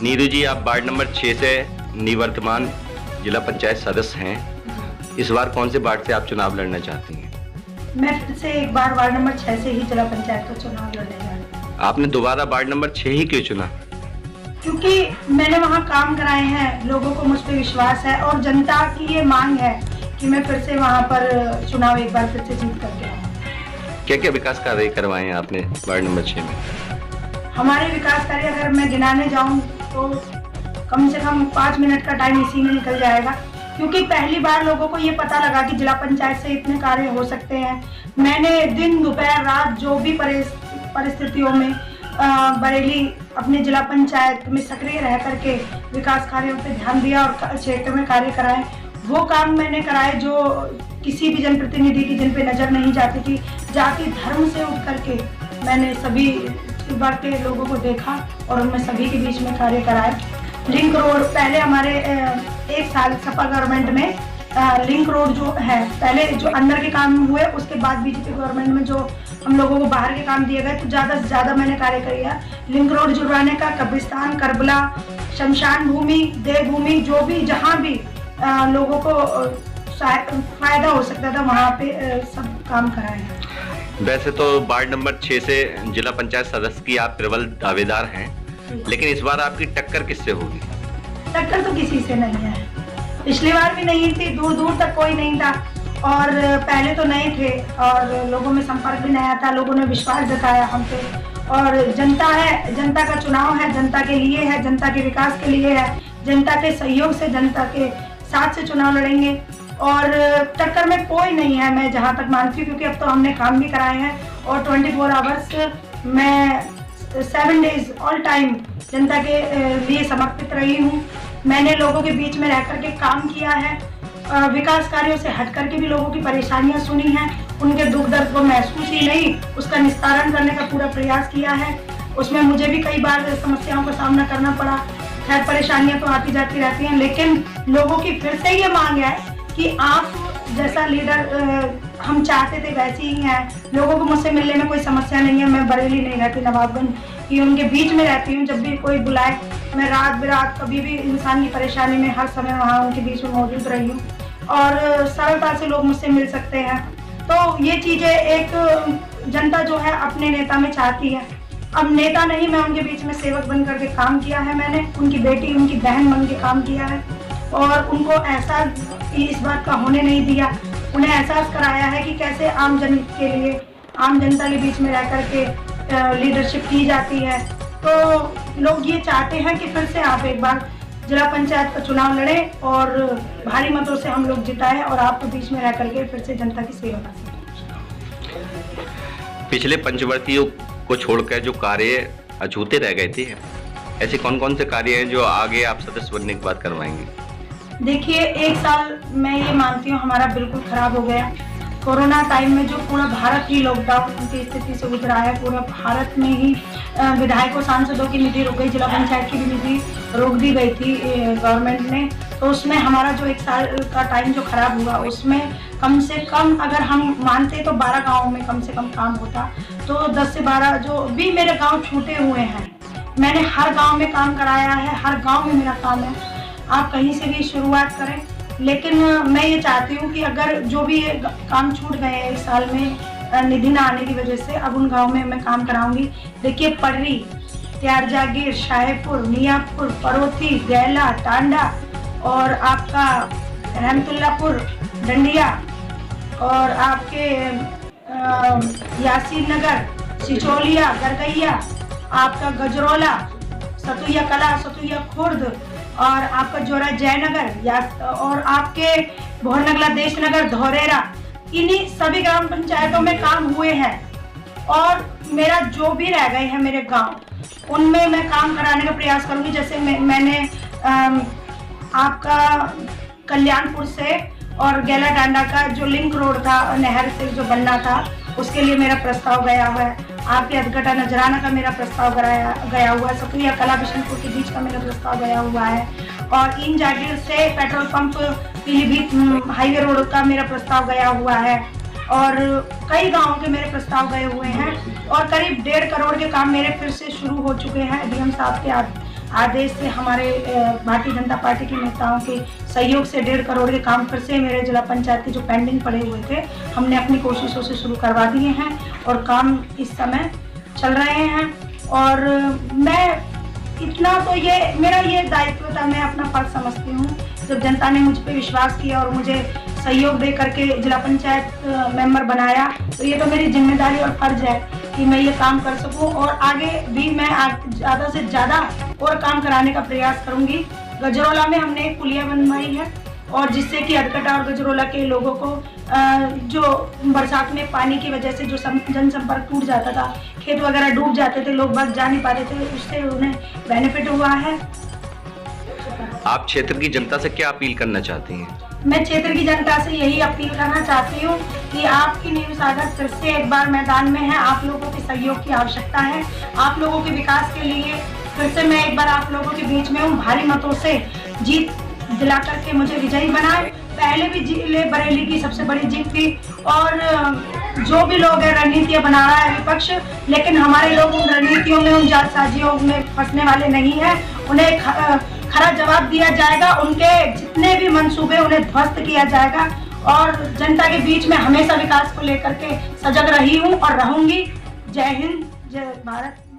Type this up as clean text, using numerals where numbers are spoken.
नीरू जी, आप ward number 6 से निवर्तमान जिला पंचायत सदस्य हैं। इस बार कौन से वार्ड से आप चुनाव लड़ना चाहती हैं? मैं फिर से एक बार वार्ड नंबर 6 से ही जिला पंचायत का चुनाव लड़ने जा रही हूँ। आपने दोबारा वार्ड नंबर 6 ही क्यों चुना? क्योंकि मैंने वहाँ काम कराए हैं, लोगों को मुझ पर विश्वास है और जनता की ये मांग है कि मैं फिर से वहाँ पर चुनाव एक बार फिर से जीत करके आऊँ। क्या क्या विकास कार्य करवाए हैं आपने वार्ड नंबर 6 में? हमारे विकास कार्य अगर मैं गिनाने जाऊँ तो कम से कम 5 मिनट का टाइम इसी में निकल जाएगा, क्योंकि पहली बार लोगों को ये पता लगा कि जिला पंचायत से इतने कार्य हो सकते हैं। मैंने दिन दोपहर रात जो भी परिस्थितियों में बरेली अपने जिला पंचायत में सक्रिय रह करके विकास कार्यों पे ध्यान दिया और क्षेत्र में कार्य कराए। वो काम मैंने कराए जो किसी भी जनप्रतिनिधि की जिन पे नजर नहीं जाती थी। जाति धर्म से उठ करके मैंने सभी बार के लोगों को देखा और उनमें सभी के बीच में कार्य कराए। लिंक रोड पहले हमारे 1 साल सपा गवर्नमेंट में लिंक रोड जो है, पहले जो अंदर के काम हुए, उसके बाद बीजेपी गवर्नमेंट में जो हम लोगों को बाहर के काम दिए गए, तो ज़्यादा से ज़्यादा मैंने कार्य किया। लिंक रोड जुड़वाने का, कब्रिस्तान, करबला, शमशान भूमि, देवभूमि, जो भी जहाँ भी लोगों को फायदा हो सकता था वहाँ पे सब काम कराए हैं। वैसे तो वार्ड नंबर 6 से जिला पंचायत सदस्य की आप प्रबल दावेदार हैं, लेकिन इस बार आपकी टक्कर किससे होगी? टक्कर तो किसी से नहीं है। पिछली बार भी नहीं थी, दूर दूर तक कोई नहीं था और पहले तो नए थे और लोगों में संपर्क भी नया था। लोगों ने विश्वास जताया हम पे और जनता है, जनता का चुनाव है, जनता के लिए है, जनता के विकास के लिए है, जनता के सहयोग से, जनता के साथ से चुनाव लड़ेंगे और टक्कर में कोई नहीं है, मैं जहाँ तक मानती हूँ, क्योंकि अब तो हमने काम भी कराए हैं और 24 आवर्स मैं 7 डेज ऑल टाइम जनता के लिए समर्पित रही हूँ। मैंने लोगों के बीच में रह करके काम किया है, विकास कार्यों से हट करके भी लोगों की परेशानियाँ सुनी हैं, उनके दुख दर्द को महसूस ही नहीं, उसका निस्तारण करने का पूरा प्रयास किया है। उसमें मुझे भी कई बार समस्याओं का सामना करना पड़ा। खैर, परेशानियाँ तो आती जाती रहती हैं, लेकिन लोगों की फिर से ये मांग है कि आप जैसा लीडर हम चाहते थे वैसे ही हैं। लोगों को मुझसे मिलने में कोई समस्या नहीं है। मैं बरेली नहीं रहती, नवाबगंज की उनके बीच में रहती हूँ। जब भी कोई बुलाए, मैं रात बिरात कभी भी इंसान की परेशानी में हर समय वहाँ उनके बीच में मौजूद रही हूँ और सरलता से लोग मुझसे मिल सकते हैं। तो ये चीज़ें एक जनता जो है अपने नेता में चाहती है। अब नेता नहीं, मैं उनके बीच में सेवक बन करके काम किया है। मैंने उनकी बेटी, उनकी बहन बन के काम किया है और उनको एहसास इस बात का होने नहीं दिया। उन्हें एहसास कराया है कि कैसे आम जन के लिए, आम जनता के बीच में रह करके लीडरशिप की जाती है। तो लोग ये चाहते हैं कि फिर से आप एक बार जिला पंचायत का चुनाव लड़ें और भारी मतों से हम लोग जिताएं और आपके बीच में रह करके फिर से जनता की सेवा कर सकें। पिछले पंचवर्षीयों को छोड़कर जो कार्य अछूते रह गए थे, ऐसे कौन कौन से कार्य हैं जो आगे आप सदस्य बनने के बाद करवाएंगे? देखिए, 1 साल मैं ये मानती हूँ हमारा बिल्कुल खराब हो गया। कोरोना टाइम में जो पूरा भारत ही लॉकडाउन की स्थिति से गुजरा है, पूरा भारत में ही विधायकों सांसदों की निधि रुक गई, जिला पंचायत की भी निधि रोक दी गई थी गवर्नमेंट ने। तो उसमें हमारा जो 1 साल का टाइम जो खराब हुआ, उसमें कम से कम अगर हम मानते तो 12 गाँव में कम से कम काम होता। तो 10 से 12 जो भी मेरे गाँव छूटे हुए हैं, मैंने हर गाँव में काम कराया है, हर गाँव में मेरा काम है। आप कहीं से भी शुरुआत करें, लेकिन मैं ये चाहती हूँ कि अगर जो भी काम छूट गए हैं 1 साल में निधि न आने की वजह से, अब उन गाँव में मैं काम कराऊंगी। देखिए, पर्री, त्यार जागीर, शाहपुर, मियाँपुर, परोथी, गैला, टांडा और आपका रहमतुल्लापुर, डंडिया और आपके यासीन नगर, सिचोलिया, गरगैया, आपका गजरौला, सतुया कला, सतुया खुर्द और आपका जोरा जयनगर या और आपके भोरनगला, देशनगर, धौरेरा, इन्हीं सभी ग्राम पंचायतों में काम हुए हैं। और मेरा जो भी रह गए हैं मेरे गांव, उनमें मैं काम कराने का प्रयास करूंगी। जैसे मैंने आपका कल्याणपुर से और गैला डांडा का जो लिंक रोड था, नहर से जो बनना था, उसके लिए मेरा प्रस्ताव गया हुआ है। आपके अधगटा नजराना का मेरा प्रस्ताव गया हुआ है। सतुया कला बिशनपुर के बीच का मेरा प्रस्ताव गया हुआ है और इन जागीर से petrol pump Pilibhit highway road का मेरा प्रस्ताव गया हुआ है और कई गांवों के मेरे प्रस्ताव गए हुए हैं और करीब 1.5 करोड़ के काम मेरे फिर से शुरू हो चुके हैं डीएम साहब के आदेश से हमारे भारतीय जनता पार्टी के नेताओं के सहयोग से 1.5 करोड़ के काम फिर से मेरे जिला पंचायत के जो पेंडिंग पड़े हुए थे हमने अपनी कोशिशों से शुरू करवा दिए हैं और काम इस समय चल रहे हैं। और मैं इतना तो ये मेरा ये दायित्व था, मैं अपना फर्ज समझती हूँ। जब जनता ने मुझ पर विश्वास किया और मुझे सहयोग दे करके जिला पंचायत मेंबर बनाया तो ये तो मेरी जिम्मेदारी और फर्ज है कि मैं ये काम कर सकूं और आगे भी मैं ज़्यादा से ज़्यादा और काम कराने का प्रयास करूंगी। गजरौला में हमने एक पुलिया बनवाई है और जिससे कि अदकटा और गजरौला के लोगों को जो बरसात में पानी की वजह से जो जनसंपर्क टूट जाता था, खेत वगैरह डूब जाते थे, लोग बस जा नहीं पाते थे, उससे उन्हें बेनिफिट हुआ है। आप क्षेत्र की जनता से क्या अपील करना चाहती हैं? मैं क्षेत्र की जनता से यही अपील करना चाहती हूँ कि आपकी न्यूज़ सागर फिर से एक बार मैदान में है। आप लोगों के सहयोग की आवश्यकता है। आप लोगों के विकास के लिए फिर से मैं एक बार आप लोगों के बीच में हूँ। भारी मतों से जीत दिला करके मुझे विजयी बनाए। पहले भी जिले बरेली की सबसे बड़ी जीत थी और जो भी लोग हैं रणनीतियाँ बना रहा है विपक्ष, लेकिन हमारे लोग उन रणनीतियों में, उन जालसाजियों में फंसने वाले नहीं हैं। उन्हें खरा जवाब दिया जाएगा, उनके जितने भी मंसूबे उन्हें ध्वस्त किया जाएगा और जनता के बीच में हमेशा विकास को लेकर के सजग रही हूँ और रहूंगी। जय हिंद, जय भारत।